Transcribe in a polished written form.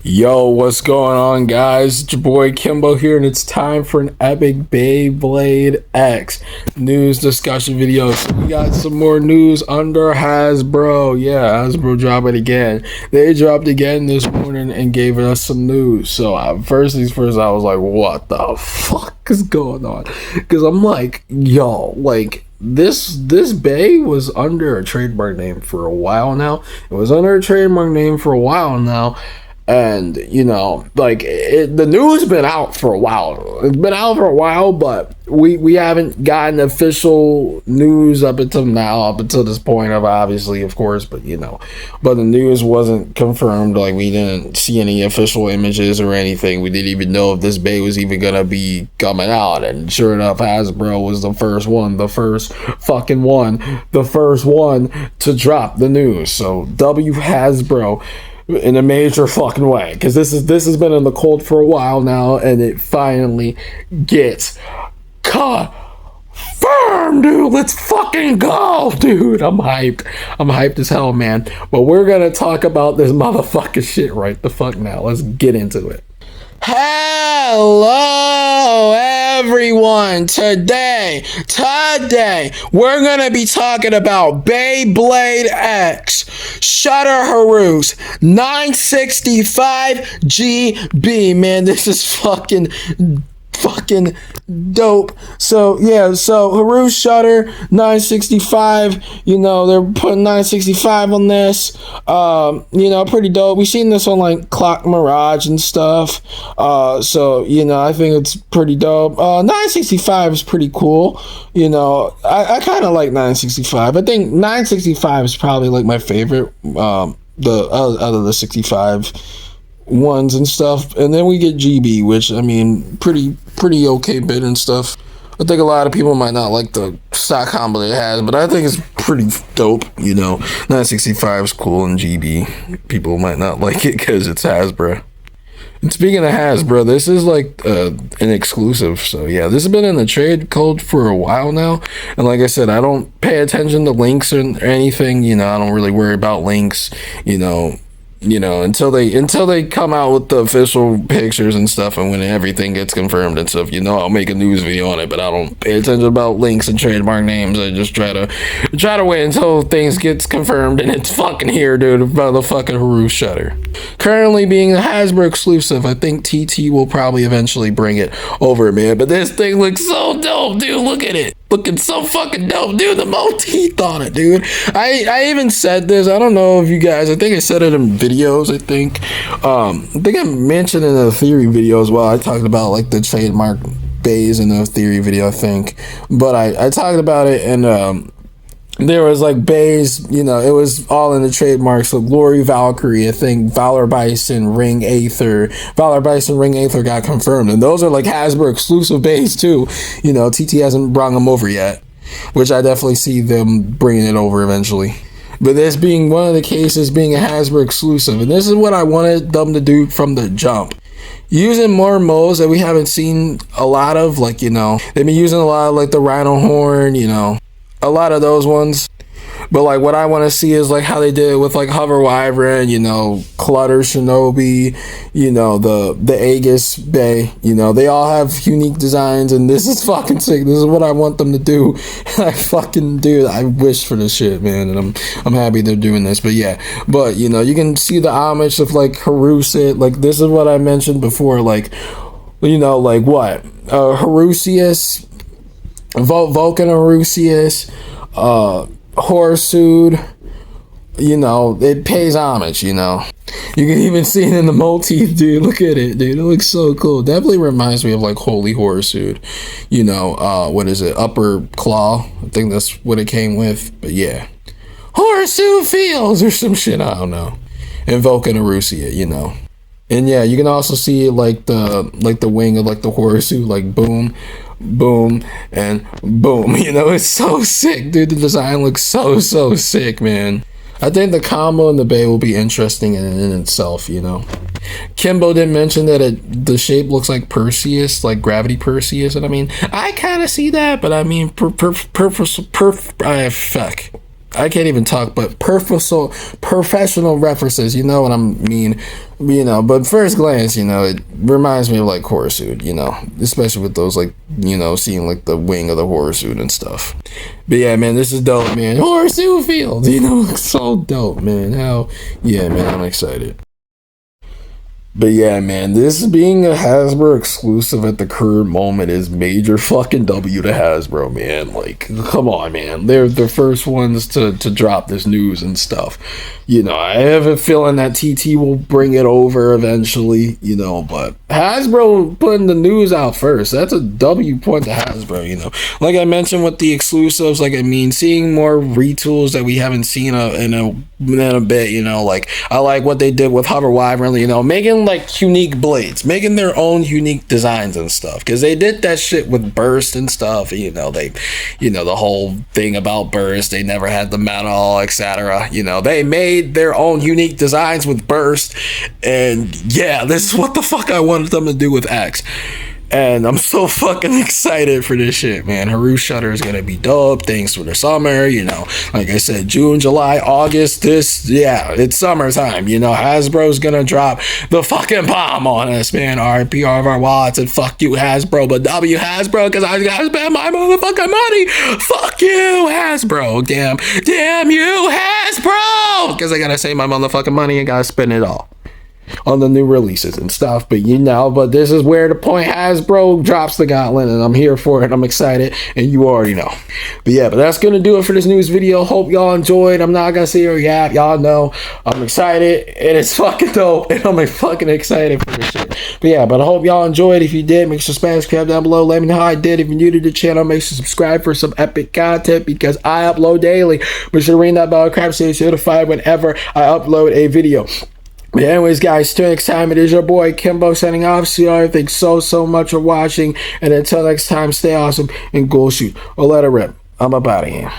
Yo, what's going on, guys? It's your boy Kimbo here, and it's time for an epic Beyblade X news discussion video. So we got some more news under Hasbro. Yeah, Hasbro dropped it again. They dropped again this morning and gave us some news. So first things first, I was like, what the fuck is going on? Because I'm like, yo, like, this Bay was under a trademark name for a while now. It was under a trademark name for a while now. And, you know, like, the news has been out for a while. It's been out for a while, but we haven't gotten official news up until now, up until this point of obviously, of course, but, you know. But the news wasn't confirmed. Like, we didn't see any official images or anything. We didn't even know if this Bay was even going to be coming out. And sure enough, Hasbro was the first one to drop the news. So, W Hasbro in a major fucking way, because this has been in the cold for a while now, and it finally gets confirmed, dude. Let's fucking go, dude. I'm hyped as hell, man. But we're gonna talk about this motherfucking shit right the fuck now. Let's get into it. Hello everyone. Today we're gonna be talking about Beyblade X Shatter Horus 965 GB. Man, this is fucking dope. So yeah, so Horus Shatter 965, you know, they're putting 965 on this. You know, pretty dope. We've seen this on like Clock Mirage and stuff. So, you know, I think it's pretty dope. 965 is pretty cool. You know, I kind of like 965. I think 965 is probably like my favorite, out of the 65 ones and stuff. And then we get GB, which, I mean, pretty okay bit and stuff. I think a lot of people might not like the stock combo it has, but I think it's pretty dope. You know, 965 is cool, and GB, people might not like it because it's Hasbro. And speaking of Hasbro, this is like an exclusive. So yeah, this has been in the trade code for a while now. And like I said, I don't pay attention to links or anything. You know, I don't really worry about links, you know, until they come out with the official pictures and stuff, and when everything gets confirmed and stuff, you know, I'll make a news video on it. But I don't pay attention about links and trademark names. I just try to wait until things gets confirmed, and it's fucking here, dude. About the fucking Horus Shatter, currently being a Hasbro exclusive. I think TT will probably eventually bring it over, man. But this thing looks so dope, dude. Look at it. Looking so fucking dope, dude. The motif on it, dude. I even said this. I don't know if you guys, I think I said it in videos. I think I mentioned in a theory video as well. I talked about like the trademark bays in the theory video, I think. But I talked about it, and there was like bays, you know, it was all in the trademark. So Glory Valkyrie, I think Valor Bison, Ring Aether got confirmed, and those are like Hasbro exclusive bays too. You know, TT hasn't brought them over yet, which I definitely see them bringing it over eventually. But this being one of the cases, being a Hasbro exclusive, and this is what I wanted them to do from the jump. Using more modes that we haven't seen a lot of, like, you know, they've been using a lot of like the Rhino Horn, you know, a lot of those ones. But like what I want to see is like how they did it with like Hover Wyvern, you know, Clutter Shinobi, you know, the Aegis Bay, you know, they all have unique designs, and this is fucking sick. This is what I want them to do. I fucking do. I wish for this shit, man, and I'm happy they're doing this. But yeah, but you know, you can see the homage of like Horus. Like this is what I mentioned before, like, you know, like what Horusius, Vulcan Horusius, Horus, you know, it pays homage, you know. You can even see it in the motif, dude. Look at it, dude. It looks so cool. Definitely reminds me of like Holy Horus, you know, what is it? Upper Claw. I think that's what it came with. But yeah. Horus Fields or some shit, I don't know. And Vulcan Horusia, you know. And yeah, you can also see like the wing of like the Horus, like boom, boom, and boom. You know, it's so sick, dude. The design looks so sick, man. I think the combo and the bay will be interesting in itself, you know. Kimbo did mention that the shape looks like Perseus, like Gravity Perseus, and I mean, I kind of see that, but I mean, fuck. I can't even talk, but professional references, you know what I mean? You know, but first glance, you know, it reminds me of like horror suit, you know, especially with those like, you know, seeing like the wing of the horror suit and stuff. But yeah, man, this is dope, man. Horror suit field, you know, so dope, man. How, yeah, man, I'm excited. But yeah, man, this being a Hasbro exclusive at the current moment is major fucking W to Hasbro, man. Like, come on, man. They're the first ones to drop this news and stuff. You know, I have a feeling that TT will bring it over eventually, you know, but Hasbro putting the news out first. That's a W point to Hasbro, you know. Like I mentioned with the exclusives, like, I mean, seeing more retools that we haven't seen in a bit, you know, like, I like what they did with Hover Wyvern, you know, making like unique blades, making their own unique designs and stuff, because they did that shit with Burst and stuff, you know, they, you know, the whole thing about Burst, they never had the metal, etc., you know, they made their own unique designs with Burst, and yeah, this is what the fuck I wanted them to do with X. And I'm so fucking excited for this shit, man. Horus Shatter is gonna be dope. Thanks for the summer, you know. Like I said, June, July, August, yeah, it's summertime. You know, Hasbro's gonna drop the fucking bomb on us, man. RP R Watts and fuck you, Hasbro, but W Hasbro, because I gotta spend my motherfucking money. Fuck you, Hasbro. Damn you, Hasbro, because I gotta save my motherfucking money and gotta spend it all on the new releases and stuff. But you know, but this is where the point Hasbro drops the gauntlet, and I'm here for it. I'm excited, and you already know. But yeah, but that's gonna do it for this news video. Hope y'all enjoyed. I'm not gonna say or yap, y'all know I'm excited, and it's fucking dope, and I'm fucking excited for this shit. But yeah, but I hope y'all enjoyed. If you did, make sure to smash subscribe down below, let me know how I did. If you're new to the channel, make sure to subscribe for some epic content, because I upload daily. Make sure to ring that bell, crap, so you're notified whenever I upload a video. But anyways, guys, till next time, it is your boy Kimbo signing off. See y'all. Thanks so much for watching, and until next time, stay awesome and go shoot or let it rip. I'm up out of here.